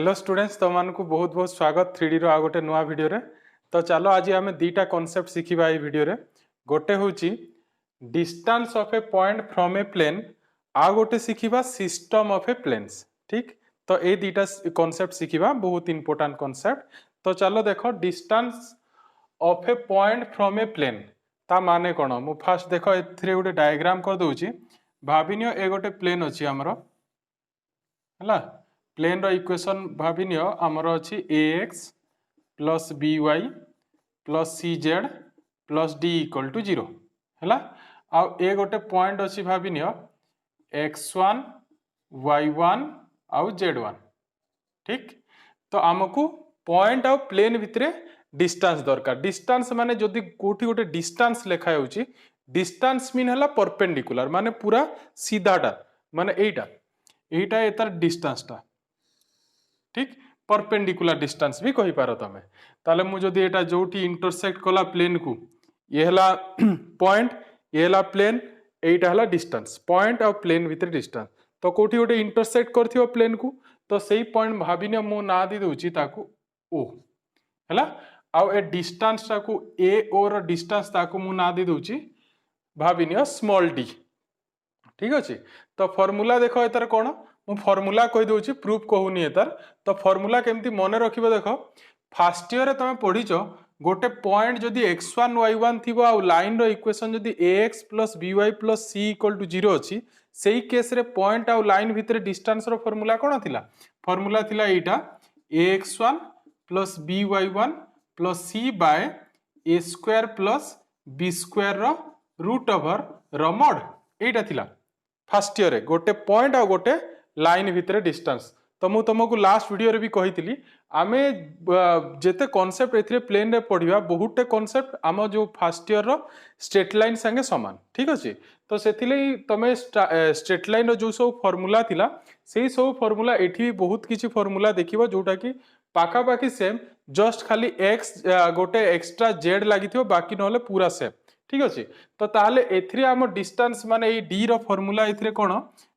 Hello students तुमको बहुत बहुत स्वागत 3D रो आ गोटे नुआ वीडियो रे। तो चलो आज आम दीटा कॉन्सेप्ट शिखिबा ए वीडियो रे। गोटे होची distance of a point from a plane, आ गोटे शिखिबा सिस्टम ऑफ ए प्लेन्स। ठीक, तो ए दीटा कॉन्सेप्ट शिखिबा बहुत इंपोर्टेंट कॉन्सेप्ट। तो चलो देखो distance of a point from a plane ता माने कोन। मु फास्ट देखो एथिरे गोटे डायग्राम कर दोउची। भाबिनियो ए गोटे प्लेन अछि हमरो, हला प्लेन रो इक्वेशन भाबिनियो हमर अछि ax plus by plus cz plus d equal to 0 हला। आ ए गोटे पॉइंट अछि भाबिनियो x1 y1 आउ z1। ठीक, तो आमको पॉइंट आउ प्लेन भितरे डिस्टेंस दरकार। डिस्टेंस माने जदि कोठी गोटे डिस्टेंस लेखा होउची, डिस्टेंस मीन हला परपेंडिकुलर माने पूरा सीधाटा, माने एटा एतार डिस्टेंस टा। ठीक, परपेंडिकुलर डिस्टेंस भी कहि पारो तमे। ताले मु जदि एटा जोठी इंटरसेक्ट कला प्लेन को, ये हला पॉइंट, ये हला प्लेन, एटा हला डिस्टेंस। पॉइंट और प्लेन भितर डिस्टेंस तो कोठी गोटे इंटरसेक्ट करथियो प्लेन को, तो सेही पॉइंट भाबिने मु ना दी दोची ताकू ओ हला। आउ ए डिस्टेंस ताकू ए ओ रो डिस्टेंस ताकू मु ना दी दोची भाबिनियो स्मॉल डी। ठीक अछि, तो फार्मूला देखो एतर कोन। मु फार्मूला कहि दोची, प्रूफ कहूनी एतर। तो फार्मूला केमती मने रखिबो देखो। फर्स्ट ईयर रे तमे पढिचो गोटे पॉइंट जदि x1 y1 थिबो आ लाइन रो इक्वेशन जदि ax + by + c = 0 अछि, सेही केस रे पॉइंट आ लाइन भितर डिस्टेंस रो फार्मूला कोन थिला? फार्मूला थिला एटा ax1 + by1 + c / a² + b² रो रूट ओवर रो मॉड। एटा थिला फर्स्ट ईयर रे गोटे पॉइंट आ गोटे लाइन भितर डिस्टेंस। तो मु तुमको लास्ट वीडियो रे भी कहितली, आमे जेते कॉन्सेप्ट एथिरे प्लेन रे पढिबा बहुते कॉन्सेप्ट आम जो फर्स्ट ईयर रो स्ट्रेट लाइन संगे समान। ठीक अछि, तो सेथिले तमे स्ट्रेट लाइन रो जो सब फार्मूला थिला सेही सब फार्मूला एठी भी बहुत किछि फार्मूला देखिबो जोटा कि पाखा पाखी सेम, जस्ट खाली x गोटे एक्स्ट्रा z लागिथियो, बाकी नहले पूरा सेम। ठीक अछि, तो ताहले एथिरे आम डिस्टेंस माने ए d रो फार्मूला एथिरे कोन?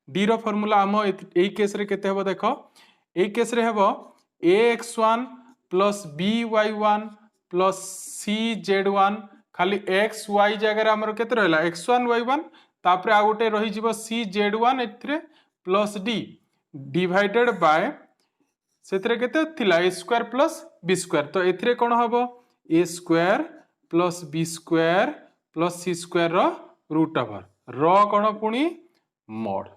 d रो फार्मूला आम एई केस रे केते हेबो देखो। एई केस रे हेबो ax1 + by1 + cz1, खाली x y जगह रे हमर केते रहला x1 y1, तापरे आ गोटे रहि जिवो cz1 एथिरे प्लस d डिवाइडेड बाय सेतरे केते थिला a² + b²। तो एथिरे कोन हबो a² + b² + c² रो रूट ओवर रो कोन पुनी मॉड।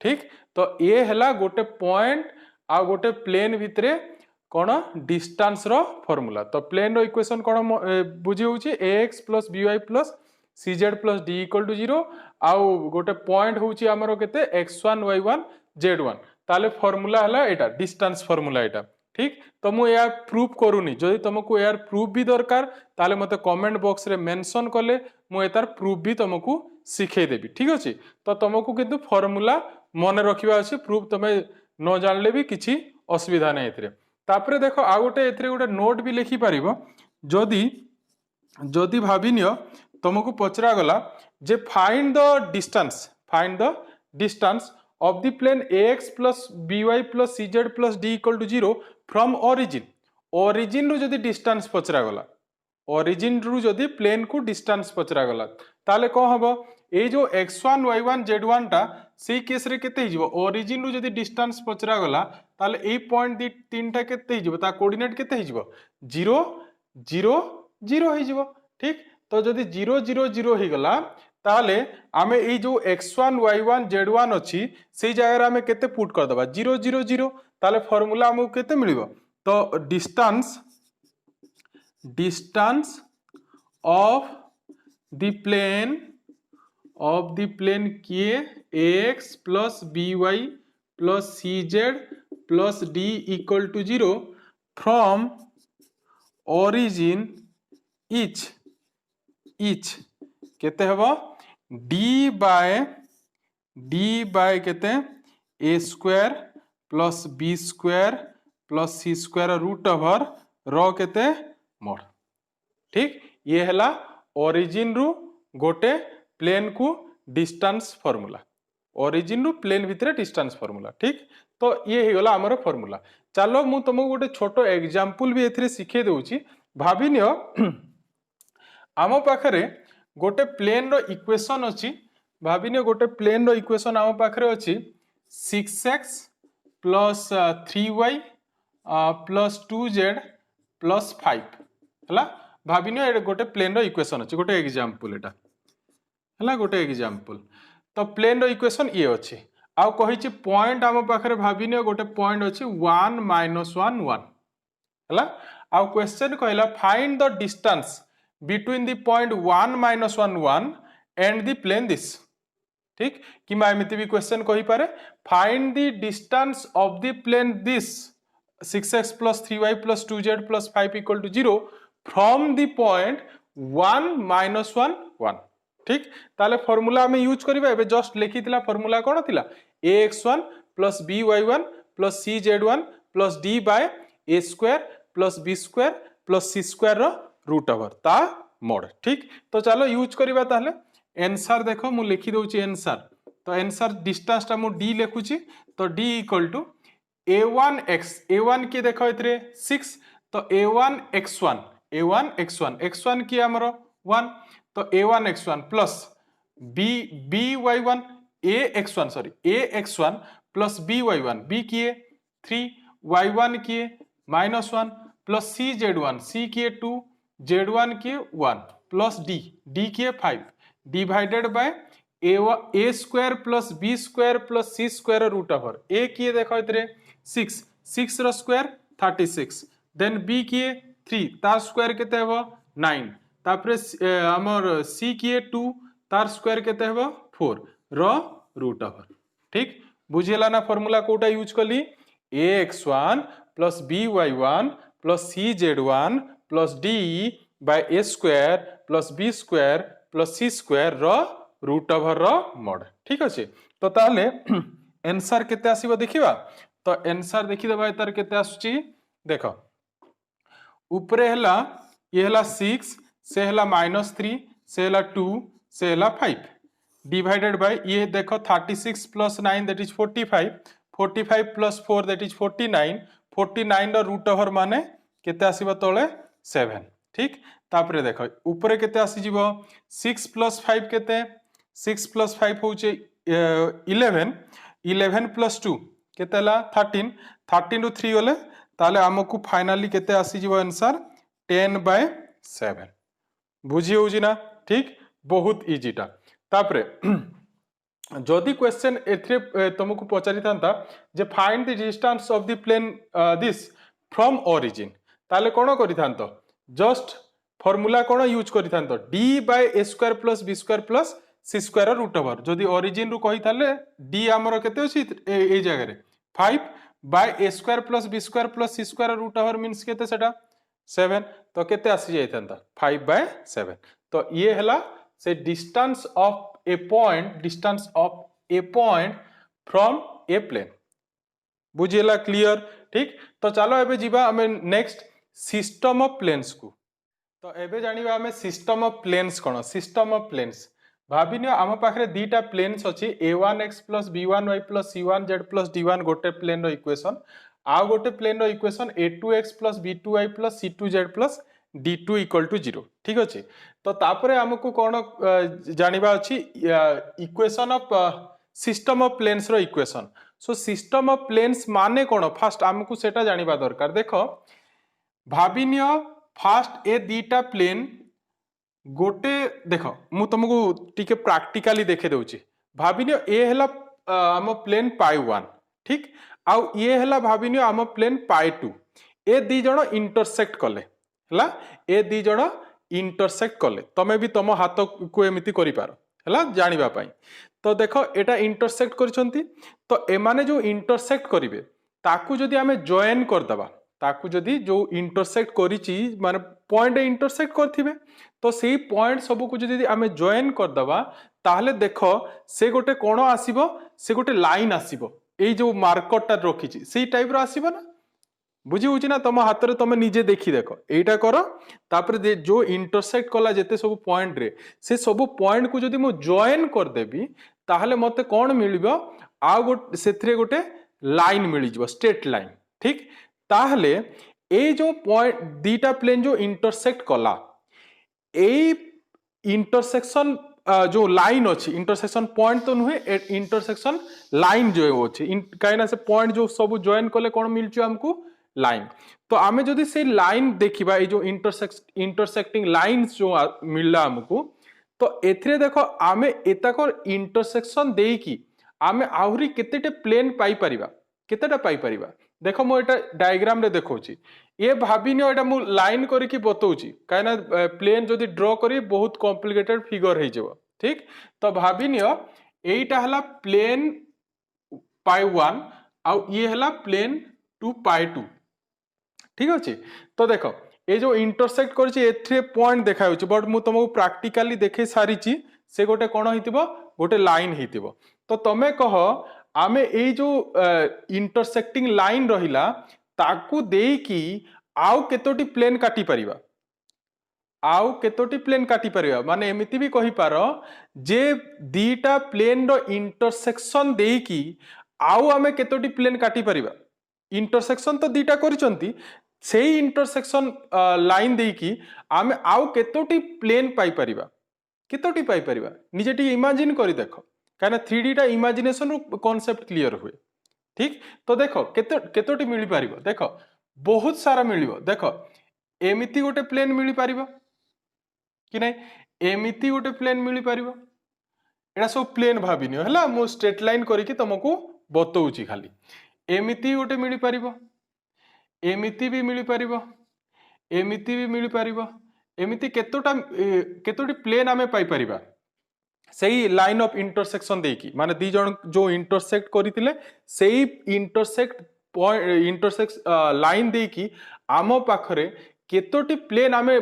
ठीक, तो ये हला गोटे पॉइंट आ गोटे प्लेन भितरे कोन डिस्टेंस रो फार्मूला। तो प्लेन रो इक्वेशन कोन बुझी होउची ax + by + cz + d = 0 आ गोटे पॉइंट होउची हमरो केते x1 y1 z1। ताले फार्मूला हला एटा डिस्टेंस फार्मूला एटा। ठीक, तो मु यार प्रूफ करूनी, जदि तुमको यार प्रूफ भी दरकार ताले मते कमेंट बॉक्स रे मेंशन कले मु एतार प्रूफ भी तुमको सिखै देबी। ठीक अछि, तो तुमको किंतु फार्मूला मन रखिबा अछि, प्रूफ तमे न जानले भी किछि असुविधा नै एथिरे। तापरे देखो आ गोटे एथिरे गोटे नोट भी लिखि परिबो। जदि भाबिनियो तुमको पचरा गला जे find the distance of the plane ax + by + cz + d = 0 from origin रू जदि डिस्टेंस पचरा गला, origin रू जदि प्लेन को डिस्टेंस पचरा गला, ताले को हबो ए जो x1 y1 z1 टा सेही केस रे केते हिजबो origin रू जदि डिस्टेंस पचरा गला, ताले ए पॉइंट दी तीनटा केते हिजबो, ता कोऑर्डिनेट केते हिजबो 0 0 0 हिजबो। ठीक, तो जदि 0 0 0 हि गला ताले आमे ए जो x1 y1 z1 अछि सेही जगह रे आमे केते पुट कर दबा 0 0 0। ताले फार्मूला हमहु केते मिलिबो? तो डिस्टेंस ऑफ द प्लेन के ax + by + cz + d = 0 from origin each केते हेबो d by केते a² + b² + c² root over रो केते मॉड। ठीक, ये हला ओरिजिन रू गोटे प्लेन को डिस्टेंस फार्मूला, ओरिजिन रू प्लेन भितरे डिस्टेंस फार्मूला। ठीक, तो ये हो गला हमर फार्मूला। चलो मु तुमको गोटे छोट एग्जांपल भी एथिरे सिखे दउची। भाबी नियो आम पाखरे गोटे प्लेन रो इक्वेशन अछि। भाबी नियो गोटे प्लेन रो इक्वेशन आम पाखरे अछि 6x plus 3y plus 2z plus 5 हला। भाबी नियो ए गोटे प्लेन रो इक्वेशन अछि, गोटे एग्जांपल एटा हला, गोटे एग्जांपल। तो प्लेन रो इक्वेशन ये अछि। आउ कहिछि पॉइंट आम पाखरे भाबी नियो गोटे पॉइंट अछि 1 - 1 1 हला। आउ क्वेश्चन कहला find the distance between the point 1 - 1 1 and the plane this. ठीक कि मैं एमिति भी क्वेश्चन कहि पारे find the distance of the plane this 6x plus 3y plus 2z plus 5 equal to 0 from the point 1 - 1 1। ठीक ताले फार्मूला हमें यूज करिबा। एबे जस्ट लिखितिला फार्मूला कोन थिला ax1 plus by1 plus cz1 plus d by a square plus b square plus c square row root over ता mode. ठीक तो चलो यूज करिबा। ताले आंसर देखो मु लिखि दउची आंसर। तो आंसर डिस्टेंस ता मु d लिखुची। तो d equal to a1x, a1 की देखो इतरे 6 तो a1x1 की हमरो 1 तो a1x1 plus by1 ax1 plus by1 b किए 3 y1 किए -1 प्लस c किए 2 z1 किए 1 प्लस d किए 5 divided by a square plus b square plus c square root over a किए देखो इतरे 6 रो स्क्वायर 36 देन b किए 3 तार स्क्वायर केते हेबो 9 तापरे हमर c किए 2 तार स्क्वायर केते हेबो 4 रो रूट ओवर। ठीक बुझिला ना फार्मूला कोटा यूज कली ax1 plus by1 plus cz1 plus d by a square plus b square plus c square रो रूट ओवर रो मोड। ठीक अछि। तो ताले आंसर केते आसीबो देखिबा। तो आंसर देखि देबा तार केते आसुची देखो ऊपरे हला ये हला 6 से हला -3 से हला 2 से हला 5 डिवाइडेड बाय ये देखो 36 plus 9 that is 45 45 plus 4 that is 49 49 रो रूट ओवर माने केते आसीबो तळे 7। ठीक तापरे देखो ऊपरे केते आसी जीवो 6 प्लस 5 केते 6 प्लस 5 होचे 11 11 प्लस 2 केते ला 13 13 रु 3 गले ताले हमकु फाइनली केते आसी जीवो आंसर 10/7। बुझी होउजी ना। ठीक बहुत इजी टा। तापरे जदि क्वेश्चन एथरे तुमको पचारि थांता जे find the distance of the plane this from origin ताले कोन करि थांतो जस्ट फार्मूला कोन यूज करि थांतो d by a square plus b square plus c square root over. जदि ओरिजिन रु कहि थाले d हमरो केते अछि ए जगह रे 5 by a square plus b square plus c square root over means केते सेटा 7 तो केते आसी जाय थांता 5/7। तो ये हला से distance of a point from a plane. बुझिला क्लियर। ठीक तो चलो एबे जीवा हमें नेक्स्ट सिस्टम ऑफ प्लेन्स को। तो एबे जानिबा हमें सिस्टम ऑफ प्लेन्स कोन। सिस्टम ऑफ प्लेन्स भाबिनियो आम पाखरे दीटा प्लेन्स अछि a1x plus b1y plus c1z plus d1 गोटे प्लेन रो इक्वेशन आ गोटे प्लेन रो equation a2x plus b2y plus c2z plus d2 equal to 0। ठीक अछि। तो तापरे हमकु कोन जानिबा अछि equation of system of planes रो equation. So system of planes माने कोन फास्ट हमकु सेटा जानिबा दरकार। देखो भाबिनियो फास्ट ए दीटा प्लेन गोटे देखो मु तुमको टिके प्रैक्टिकली देखे दउची। भाबिनियो ए हला हम प्लेन π1 ठीक आउ ये हला भाबिनियो हम प्लेन π2 ए दी जण इंटरसेक्ट कले हला ए दी जण इंटरसेक्ट कले तमे भी तम हाथ को एमिति करि पारो हला जानिबा पई। तो देखो एटा इंटरसेक्ट करछंती तो एमाने जो इंटरसेक्ट करिवे ताकू जदी हमें जॉइन कर दबा ताकू जदी जो इंटरसेक्ट करिची माने पॉइंट इंटरसेक्ट करथिबे तो सेही पॉइंट सब को जदी हमें जॉइन कर दबा ताहले देखो से गोटे कोन आसीबो से गोटे लाइन आसीबो एई जो मार्कर टा रखिची सेही टाइप रो आसीबो ना। बुझी होची ना तम हाथ रे तमे निजे देखि देखो एटा करो तापर जो इंटरसेक्ट कला जेते सब पॉइंट रे से सब पॉइंट को जदी मु जॉइन कर देबी ताहले मते कोन मिलिबो आ गोटे सेथरे गोटे लाइन मिल जो स्ट्रेट लाइन ठीक ताहले ए जो पॉइंट दीटा प्लेन जो इंटरसेक्ट कला ए इंटरसेक्शन जो लाइन अच्छी इंटरसेक्शन पॉइंट तो नुहे इंटरसेक्शन लाइन जो अच्छी कहीं से पॉइंट जो सब जॉइन कले कौन मिलची हमको लाइन तो आमे जदि से लाइन देखिबा ए जो इंटरसेक्टिंग लाइंस जो मिलला हमको तो एथिरे देखो आमे एताको इंटरसेक्शन देकी आमे आहुरी केतेटे प्लेन पाई परिबा केतेटा पाई परिबा देखो मो एटा डायग्राम रे देखौची ये भाबिनियो एटा मु लाइन करी की बतौची कायना प्लेन जदि ड्रॉ करी बहुत कॉम्प्लिकेटेड फिगर हे जेबो ठीक तो भाबिनियो एटा हला प्लेन पाई 1 आ ये हला प्लेन 2 पाई 2 ठीक अछि तो देखो ए जो इंटरसेक्ट करछि एथरे पॉइंट देखा होछि बट मु तुमको प्रैक्टिकली देखे सारिछि से गोटे कोन हितिबो गोटे लाइन हितिबो तो तमे कह आमे ए जो इंटरसेक्टिंग लाइन रहिला ताकू देकी आउ केतोटी प्लेन काटी परिबा आउ केतोटी प्लेन काटी परिबा माने एमिति भी कहि पारो जे दीटा प्लेन रो इंटरसेक्शन देकी आउ आमे केतोटी प्लेन काटी परिबा इंटरसेक्शन तो दीटा करिसंती सेही इंटरसेक्शन लाइन देकी आमे आउ केतोटी प्लेन पाई परिबा केतोटी पाई परिबा निजे टी इमेजिन करी देखो काना 3D टा इमेजिनेशन रो कांसेप्ट क्लियर हुए ठीक तो देखो केतोटी मिली पारिबो देखो बहुत सारा मिलिबो देखो एमिति गोटे प्लेन मिली पारिबो कि नै एमिति गोटे प्लेन मिली पारिबो एटा सब प्लेन भाबिनियो हला मो स्ट्रेट लाइन करी कि तुमको बतौची खाली एमिति गोटे मिली पारिबो एमिति भी मिली पारिबो एमिति भी मिली पारिबो एमिति केतोटी प्लेन आमे पाई परिबा सही लाइन ऑफ इंटरसेक्शन देकी माने दी जन जो इंटरसेक्ट करितिले सही इंटरसेक्ट लाइन देकी आमो पाखरे केतोटी प्लेन आमे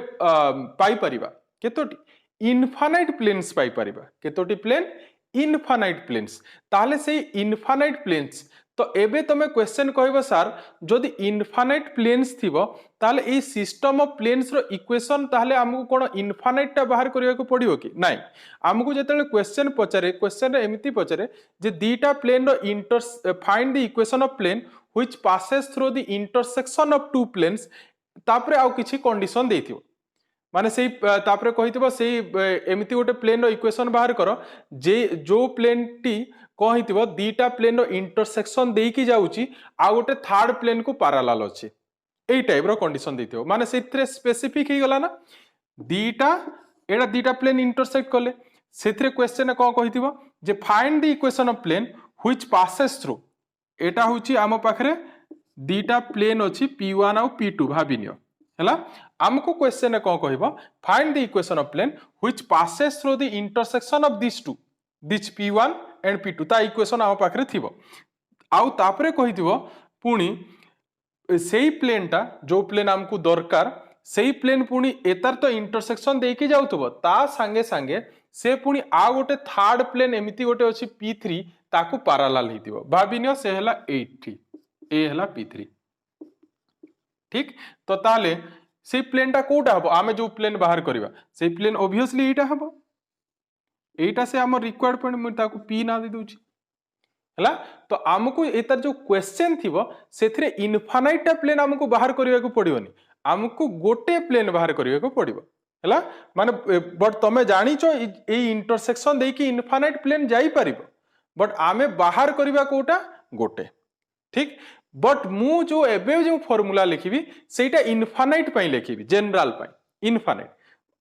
पाई परिबा केतोटी इनफाइनाइट प्लेन्स पाई परिबा केतोटी प्लेन इनफाइनाइट प्लेन्स ताले से इनफाइनाइट प्लेन्स तो एबे तमे क्वेश्चन कहबो सर जदि इनफाइनाइट प्लेन्स थिबो ताले ए सिस्टम ऑफ प्लेन्स रो इक्वेशन ताले हमकु कोन इनफाइनाइट टा बाहर करिया को पड़ियो कि नाही हमकु जेतेले क्वेश्चन पचारे क्वेश्चन रे एमिति पचारे जे दीटा प्लेन रो find the equation of plane which passes through the intersection of two planes तापरे आउ किछि कंडीशन देथिबो माने सेही तापरे कहितबो सेही एमिति गोटे प्लेन रो इक्वेशन बाहर करो जे जो प्लेन टी कहितबो दीटा प्लेन रो इंटरसेक्शन देकी जाउची आ गोटे थर्ड प्लेन को पैरेलल अछि एई टाइप रो कंडीशन देथिबो माने सेथरे स्पेसिफिक हे गला ना दीटा प्लेन इंटरसेक्ट कले सेथरे क्वेश्चन को कहितबो जे find the equation of plane which passes through एटा होची आम पाखरे दीटा प्लेन अछि p1 और p2 भाबिनियो हला हमको क्वेश्चन को कहबो find the equation of plane which passes through the intersection of this p1 and p2 ता इक्वेशन आम पाखरे थिबो आउ तापरे कहितबो पुनी सेही प्लेन टा जो प्लेन हमको दरकार सेही प्लेन पुनी एतार तो इंटरसेक्शन देकी जाउतबो ता संगे संगे से पुनी आ गोटे थर्ड प्लेन एमिति गोटे अछि p3 ताकू पैरेलल हितिबो भाबिनियो से हला 8 ए हला p3 ठीक तो ताले से प्लेन टा कोटा हबो आमे जो प्लेन बाहर करिवा से प्लेन ऑब्वियसली एटा हबो एटा से हम रिक्वायर्ड पॉइंट मु ताकू p ना दे दूची हला तो हमको एतर जो क्वेश्चन थिबो सेथरे इनफाइनाइट प्लेन हमको बाहर करिवा को पड़ियोनी हमको गोटे प्लेन बाहर करिवा को पड़िबो हला माने बट तमे जानि छो ए इंटरसेक्शन देई कि इनफाइनाइट प्लेन जाई परिबो बट आमे बाहर करिवा कोटा गोटे ठीक बट मु जो एबे जो फार्मूला लिखिबी सेटा इनफाइनाइट पई लिखिबी जनरल पई इनफाइनाइट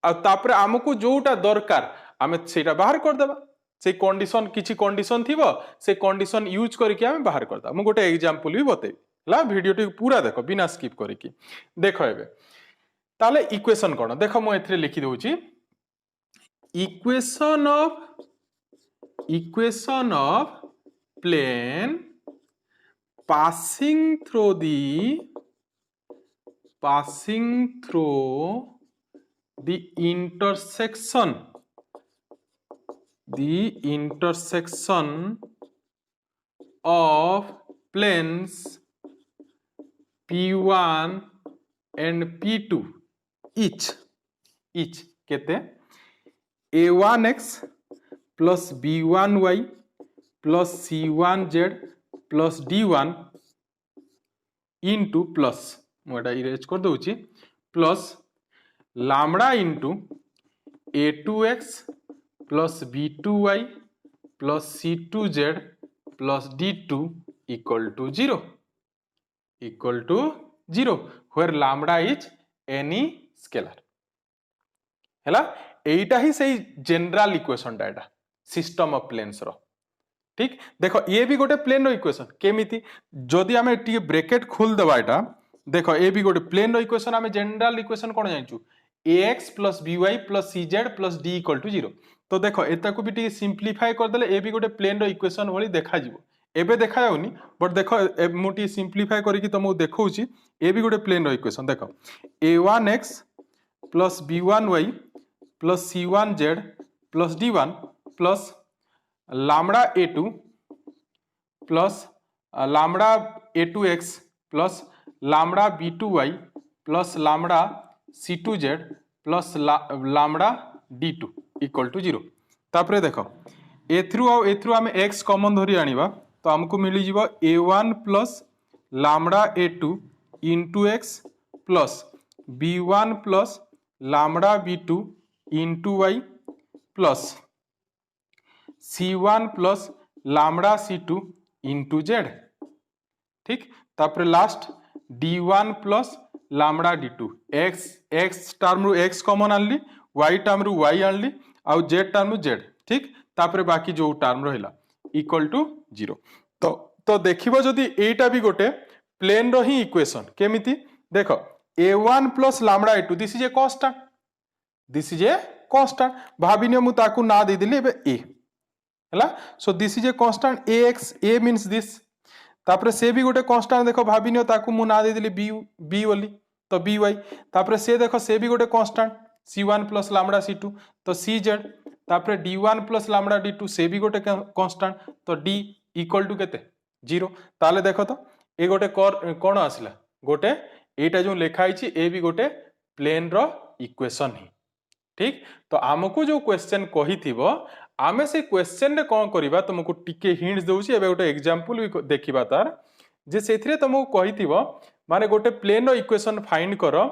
आ तापर हमको जोटा दरकार आमे सेटा बाहर कर देबा से कंडीशन किछि कंडीशन थिबो से कंडीशन यूज करके आमे बाहर करदा मु गोटे एग्जांपल भी बतेबी ला वीडियो टी पूरा देखो बिना स्किप करके देखो एबे ताले इक्वेशन कोन देखो मु एथरे लिखि दोउची equation of plane passing through the intersection of planes p1 and p2 each केते a1x plus b1y plus c1z plus d1 into plus मुझे इरेज कर दूची plus lambda into a2x plus b2y plus c2z plus d2 equal to 0 where lambda is any scalar हैला एटा ही सही general equation डाटा system of planes रो ठीक देखो ये भी गोटे प्लेन रो इक्वेशन केमिति जदि आमे टी ब्रैकेट खोल देबा एटा देखो ए भी गोटे प्लेन रो इक्वेशन आमे जनरल इक्वेशन कोन जानचू ax + by + cz + d = 0 तो देखो एता को भी टी सिंपलीफाई कर देले ए भी गोटे प्लेन रो इक्वेशन भली देखा जिवो एबे देखा जाउनी बट देखो मु टी सिंपलीफाई करी कि तुमको देखौची ए भी गोटे प्लेन रो इक्वेशन देखो a1x + b1y + c1z + d1 + lambda a2 plus lambda a2x plus lambda b2y plus lambda c2z plus lambda d2 equal to 0 तापरे देखो एथ्रु आमे x कॉमन धरी आनिबा तो हमको मिली जीवो a1 plus lambda a2 into x plus b1 plus lambda b2 into y plus c1 plus lambda c2 into z ठीक तापर last d1 plus lambda d2 x term रु x कॉमन आनली y term रु y आनली आउ z term रु z ठीक तापर बाकी जो टर्म रहिला इक्वल टू 0 तो देखिबो जदी एटा भी गोटे प्लेन रो ही इक्वेशन केमिति देखो a1 plus lambda a2 this is a constant भाबिनियो मु ताकू ना दे दिली एबे a हैला so this is a constant ax a means this तापर से भी गोटे कांस्टेंट देखो भाबिनियो ताकू मु ना दे दिली b ओली तो by तापर से देखो से भी गोटे constant c1 plus lambda c2 तो cz तापर d1 plus lambda d2 से भी गोटे कांस्टेंट तो d इक्वल टू केते 0 ताले देखो तो ए गोटे कोन आसिला गोटे एटा जो लिखा हिची ए भी गोटे प्लेन रो इक्वेशन ही ठीक तो आमको जो क्वेश्चन कही थिबो आमे से क्वेश्चन रे कोन करिबा तुमको टिके हिंट्स देउची एबे गोटे एग्जांपल भी देखिबा तार जे सेथिरे तुमको कही थिबो माने गोटे प्लेन रो इक्वेशन फाइंड करो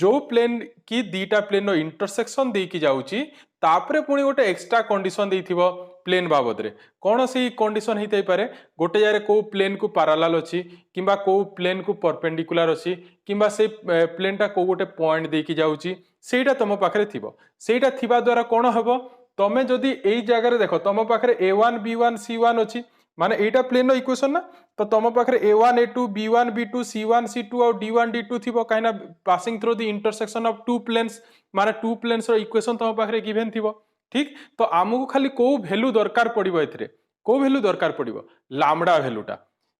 जो प्लेन की दीटा प्लेन रो इंटरसेक्शन दे की जाउची तापरे पुनी गोटे एक्स्ट्रा कंडीशन देइथिबो प्लेन बाबद रे कोन सी कंडीशन हेतै पारे गोटे जारे को प्लेन को पैरेलल अछि किबा को प्लेन को परपेंडिकुलर अछि किबा से प्लेन टा को गोटे पॉइंट दे की जाउची सेटा तुम पाखरे थिबो सेटा थिबा द्वारा कोन हबो तमे जदी एई जगह रे देखो तुम पाखरे a1 b1 c1 अछि माने एटा प्लेन रो इक्वेशन ना तो तुम पाखरे a1 a2 b1 b2 c1 c2 और d1 d2 थिबो काइना passing through the intersection of two planes माने टू प्लेन्स रो इक्वेशन तुम पाखरे गिवन थिबो ठीक तो आमको खाली को वैल्यू दरकार पड़िबो एथरे को वैल्यू दरकार पड़िबो लैम्डा वैल्यूटा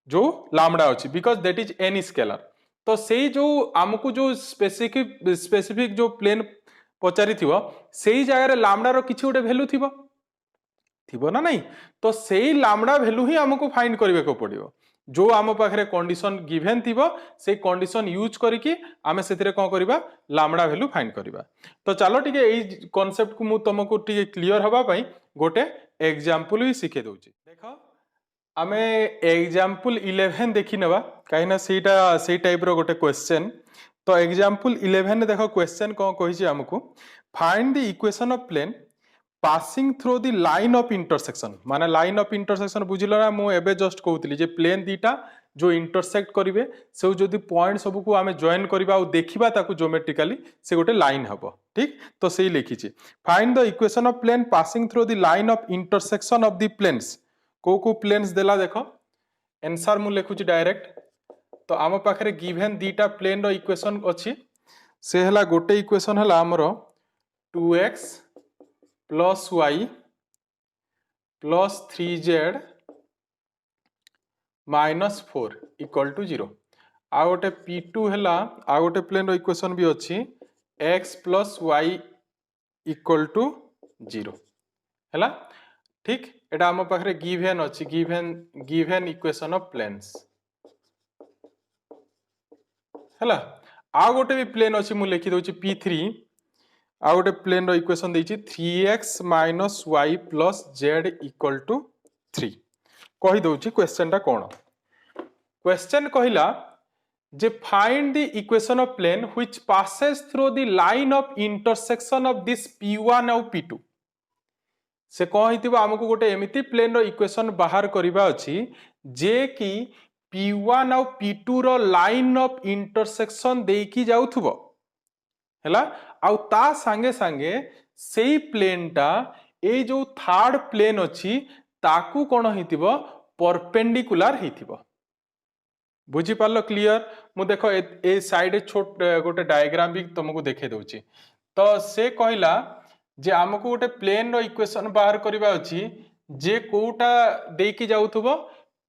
जो लैम्डा अछि because that is any scalar तो सेई जो आमको जो स्पेसिफिक जो प्लेन पचारि थिबो सेई जगह रे लैम्डा रो किछि गोटे वैल्यू थिबो ना नहीं तो सेई लैम्डा वैल्यू ही हमको फाइंड करबे को पड़िबो जो आम पाखरे कंडीशन गिवन थिबो से कंडीशन यूज करिकि आमे सेथिरे कोन करबा लैम्डा वैल्यू फाइंड करबा तो चलो ठीक एई कांसेप्ट को मु तुमको ठीक क्लियर हबा पई गोटे एग्जांपल ही सिखे दोची देखो आमे एग्जांपल 11 देखि नेबा काइना सेटा से टाइप रो गोटे क्वेश्चन तो एग्जांपल 11 देखो क्वेश्चन कोन कहिछि हमको find the equation of plane passing through the line of intersection माने लाइन ऑफ इंटरसेक्शन बुझिलो ना मु एबे जस्ट कहउतली जे प्लेन दीटा जो इंटरसेक्ट करिवे से जदी पॉइंट सब को आमे जॉइन करबा और देखिबा ताकू ज्योमेट्रिकली से गोटे लाइन हबो ठीक तो सेही लिखिछि find the equation of plane passing through the line of intersection of the planes को प्लेन्स देला देखो आंसर मु लिखुछि डायरेक्ट तो आम पाखरे गिवन दीटा प्लेन रो इक्वेशन अछि से हला गोटे इक्वेशन हला हमरो 2x plus y plus 3z minus 4 equal to 0 आ गोटे p2 हला आ गोटे प्लेन रो इक्वेशन भी अछि x plus y equal to 0 हला ठीक एटा हम पाखरे गिवन अछि गिवन इक्वेशन ऑफ प्लेन्स हला आ गोटे भी प्लेन अछि मु लिखि दोछि p3 आ गोटे प्लेन रो इक्वेशन देछि 3x minus y plus z equal to 3 कहि दोछि क्वेश्चन टा कोन क्वेश्चन कहला जे find the equation of plane which passes through the line of intersection of this P1 और P2 से कौन हितिबो हमकु गोटे एमिति प्लेन रो इक्वेशन बाहर करिबा अछि जे कि P1 और P2 रो लाइन ऑफ इंटरसेक्शन देकी जाउथबो हैला आउ ता संगे संगे सेही प्लेनटा ए जो थर्ड प्लेन अछि ताकू कोन हितिबो परपेंडिकुलर हितिबो बुझी पारलो क्लियर मु देखो ए साइड छोट गोटे डायग्राम भी तुमको देखे दउची तो से कहला जे हमको गोटे प्लेन रो इक्वेशन बाहर करिबा अछि जे कोटा देकी जाउथबो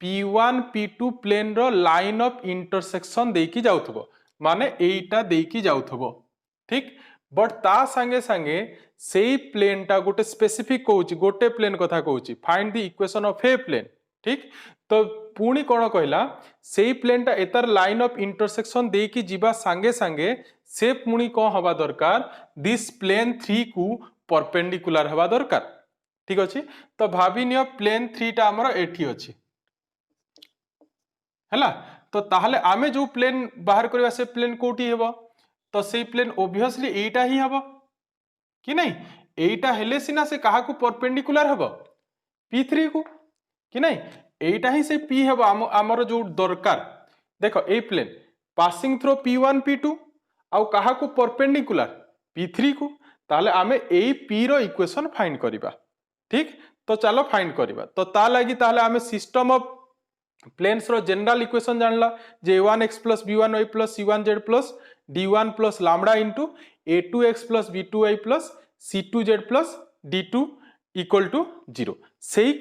P1 P2 प्लेन रो लाइन ऑफ इंटरसेक्शन देकी जाउथबो माने एटा देकी जाउथबो ठीक बट ता संगे संगे सेही प्लेनटा गोटे स्पेसिफिक कहूची गोटे प्लेन कथा कहूची find the equation of a plane ठीक तो पुणी कोन कहला सेही प्लेनटा एतर लाइन ऑफ इंटरसेक्शन देकी जीवा संगे संगे से पुणी कोन हवा दरकार दिस प्लेन 3 को परपेंडिकुलर हवा दरकार ठीक अछि तो भाबी नियो प्लेन 3 टा हमर एठी अछि हैला तो ताहले आमे जो प्लेन बाहर करबा से प्लेन कोठी हेबो तो से प्लेन ऑब्वियसली एटा ही हबो कि नहीं एटा हेले सिना से कहा को परपेंडिकुलर हबो P3 को कि नहीं एटा ही से P हबो हमर जो दरकार देखो ए plane passing through P1 P2 आउ कहा को परपेंडिकुलर P3 को ताले आमे ए P रो इक्वेशन फाइंड करिबा ठीक तो चलो फाइंड करिबा तो ता लागि ताले आमे सिस्टम ऑफ प्लेन्स रो जनरल इक्वेशन जानला जे a1x + b1y + c1z + d1 + lambda into a2x + b2y + c2z + d2 = 0 सेही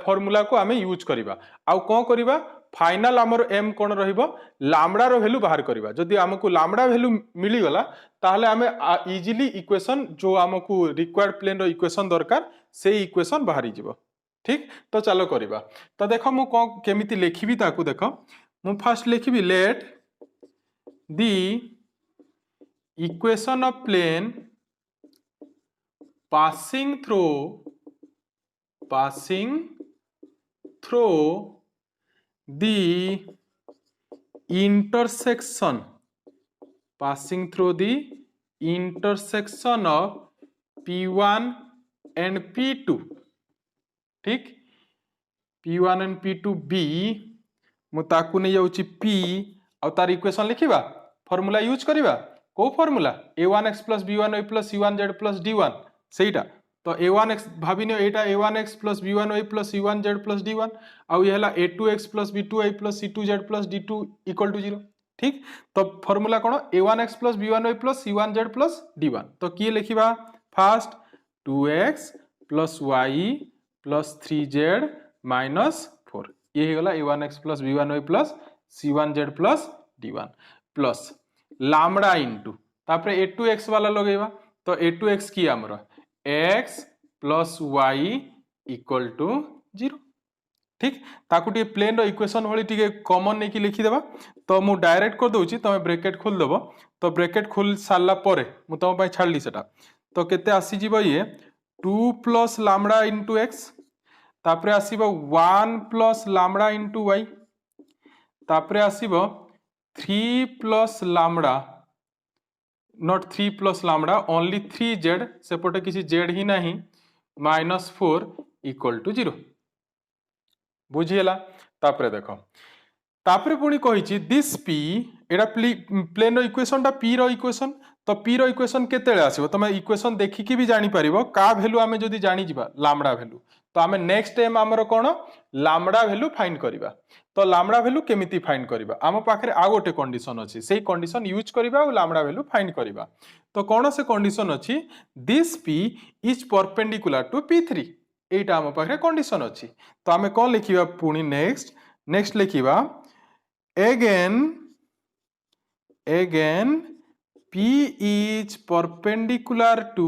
फार्मूला को आमे यूज करिबा आउ कोन करिबा फाइनल हमर m कोन रहिबो लैम्डा रो वैल्यू बाहर करिबा जदी हमकु लैम्डा वैल्यू मिली गला ताहले हमें इजीली इक्वेशन जो हमकु रिक्वायर्ड प्लेन रो इक्वेशन दरकार सेही इक्वेशन बाहरी जिवो ठीक तो चलो करिबा तो देखो मु कोन केमिति लिखिबी ताकू देखो मु फर्स्ट लिखिबी let the equation of plane passing through the intersection of P1 and P2 ठीक P1 and P2 B मु ताकू नै जाउची P आ तार इक्वेशन लिखिबा फार्मूला यूज करिबा को formula a1x + b1y + c1z + d1 सेटा तो a1x भाबिनियो एटा a1x + b1y + c1z + d1 आउ ये हला a2x + b2y + c2z + d2 = 0 ठीक तो फार्मूला कोन a1x + b1y + c1z + d1 तो की लिखिबा फर्स्ट 2x + y + 3z - 4 ये हे गला a1x + b1y + c1z + d1 plus lambda into तापरे a2x वाला लगेबा तो a2x की हमरो x + y = 0 ठीक ताकू टी प्लेन रो इक्वेशन होली टी कॉमन नै की लिखि देबा तो मु डायरेक्ट कर दोउची तमे ब्रैकेट खोल देबो तो ब्रैकेट खोल सारला परे मु तम पय छाडली सेटा तो केते आसी जीवो ये 2 + लैम्डा * x तापरे आसीबो 1 + लैम्डा * y तापरे आसीबो 3 + lambda naught 3 + lambda only 3z सेपटे किसी z ही नहीं -4 = 0 बुझिएला तापरे देखो तापरे पुणी कहिछि दिस p एडा प्लेन रो इक्वेशन टा p रो इक्वेशन तो p रो इक्वेशन केतेले आसीबो तमे इक्वेशन देखि कि भी जानि परिबो का वैल्यू हमें जदी जानि जिबा लैम्डा वैल्यू तो हमें नेक्स्ट टाइम हमरो कोन लैम्डा वैल्यू फाइंड करिबा तो लैम्डा वैल्यू केमिति फाइंड करिबा आम पाखरे आ गोटे कंडीशन अछि सेही कंडीशन यूज करिबा और लैम्डा वैल्यू फाइंड करिबा तो कोन से कंडीशन अछि this p is perpendicular to p3 एटा आम पाखरे कंडीशन अछि तो हमें कोन लिखिबा पुनी next लिखिबा again p is perpendicular to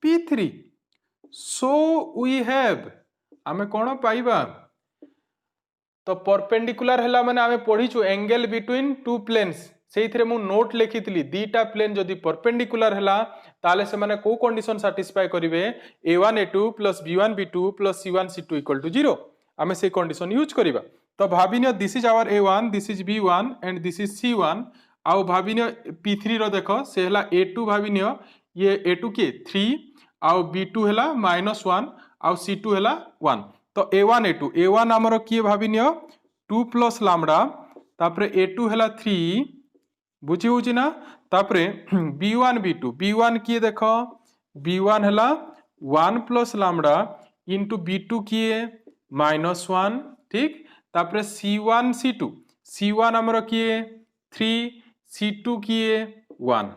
p3 so we have आमे कोन पाइबा तो परपेंडिकुलर हला माने आमे पढिछु एंगल बिटवीन टू प्लेन्स सेइथरे मु नोट लिखितली दीटा प्लेन जदी परपेंडिकुलर हला ताले से माने को कंडीशन सैटिस्फाई करिवे a1 a2 + b1 b2 + c1 c2 = 0 आमे से कंडीशन यूज करिबा तो भाविनियो this is our A1, this is B1 and this is C1। आउ भाविनियो P3 रो देखो से हला A2 भाविनियो ये A2 के 3 आउ B2 हला -1 आउ C2 हला 1। तो A1 A1 हमरो किए भाविनियो 2 प्लस लैम्डा तापरे A2 हला 3 बुझी होची ना। तापरे B1 B1 किए देखो B1 हला 1 प्लस लैम्डा इंटू B2 किए -1 ठीक। तापरे C1 C1 हमरो किए 3 C2 किए 1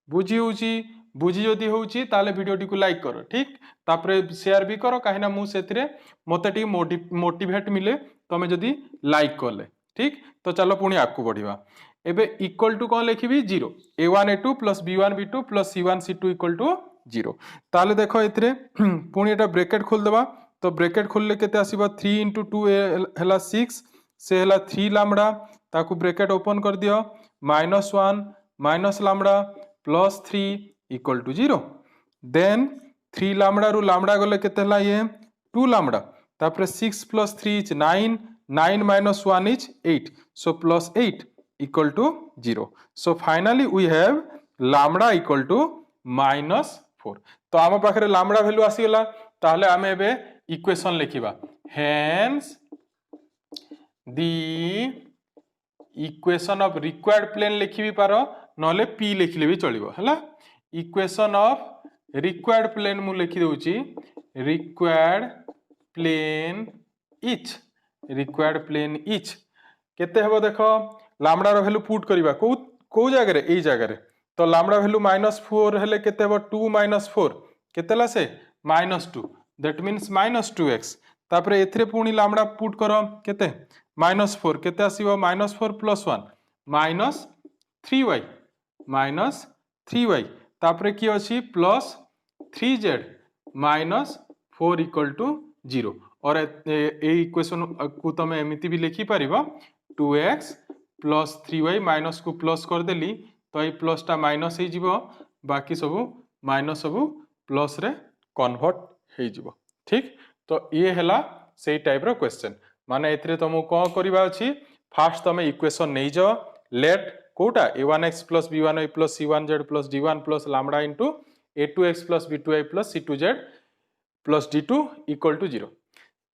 बुझी होची। बुझी जदि होची ताले वीडियो टी को लाइक करो ठीक। तापरे शेयर भी करो कहीं ना मु सेतिरे मते टी मोटिवेट मिले तमे जदि लाइक करले ठीक। तो चलो पुणी आगू बढ़िया। एबे इक्वल टू कौन लिखी 0 A1 A2 plus B1 B2 plus C1 C2 equal to 0। ताले देखो एतिरे पुणी एटा ब्रैकेट खोल देबा। तो ब्रैकेट खोलले केते आसीबा 3 into 2 हला 6 से हला 3 लैम्डा ताकू ब्रैकेट ओपन कर दियो -1 minus lambda plus 3 equal to 0। Then 3 lambda रु लैम्डा गले केते हला ये 2 लैम्डा तापरे 6 plus 3 is 9 9 minus 1 is 8 so plus 8 equal to 0। so finally we have lambda equal to -4। तो आम पाखरे lambda value आसीगला ताहले आमे एबे equation लिखिबा hence the equation of required plane लिखि पारो नले p लिखले भी चलिबो हला। इक्वेशन ऑफ रिक्वायर्ड प्लेन मु लिखि दउची required plane each required plane each केते हेबो देखो लैम्डा रो वैल्यू पुट करिबा को जगह रे एई जगह रे। तो लैम्डा वैल्यू -4 हेले केते हेबो 2 - 4 केतेला से -2 दैट मींस -2x। तापरे एथरे पुणी लैम्डा पुट करो केते -4 केते आसीबो -4 + 1 -3y तापरे की अछि प्लस 3z -4 इक्वल टू 0। और ए इक्वेशन को तमे एमिति भी लिखि परिबो 2x प्लस 3y माइनस को प्लस कर देली तो ये प्लस टा माइनस हे जिवो बाकी सब माइनस सब प्लस रे कन्वर्ट हे जिवो ठीक। तो ये हला सेई टाइप रो क्वेश्चन माने एथरे तुमको कोन करबा अछि फास्ट तमे इक्वेशन नै जाओ लेट कोटा a1x plus b1y plus c1z plus d1 plus lambda into a2x plus b2y plus c2z plus d2 equal to 0।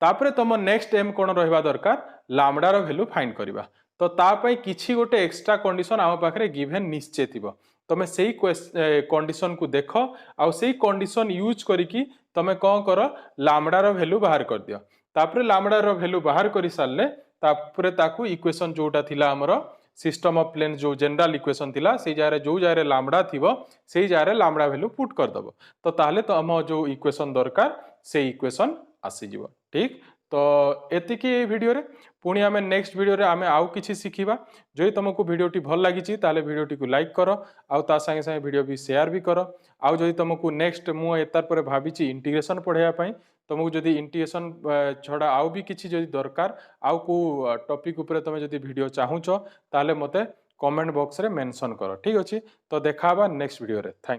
तापरे तुम नेक्स्ट एम कोन रहबा दरकार लैम्डा रो वैल्यू फाइंड करबा। तो ता पई किछि गोटे एक्स्ट्रा कंडीशन आम पाखरे गिवन निश्चय थिबो तमे सेही कंडीशन को देखो आ सेही कंडीशन यूज करिकी तमे कोन करो लैम्डा रो वैल्यू बाहर कर दियो। तापरे लैम्डा रो वैल्यू बाहर करि सारले तापरे ताकू इक्वेशन जोटा थिला हमरो सिस्टम ऑफ प्लेन जो जनरल इक्वेशन थिला से जारे जो जारे लैम्डा थिबो सेही जारे लैम्डा वैल्यू पुट कर दबो। तो ताहले तो हम जो इक्वेशन दरकार से इक्वेशन आसी जिवो ठीक। तो एतिकी वीडियो रे पुणी आमे नेक्स्ट वीडियो रे आमे आउ किछि सिखिबा। जो तुमको वीडियोटी भल लागिछि ताले वीडियोटी को लाइक करो आउ ता संगे संगे वीडियो भी शेयर भी करो। आउ जदि तुमको नेक्स्ट मु एतार पर भाबिछि इंटीग्रेशन पढ़ाया पई तुमको जदि इंटीग्रेशन छड़ा आउ भी किछि जदि दरकार आउ को टॉपिक ऊपर तुम जदि वीडियो चाहुचो ताले मते कमेंट बॉक्स रे मेंशन करो ठीक अछि। तो देखाबा नेक्स्ट वीडियो रे। थैंक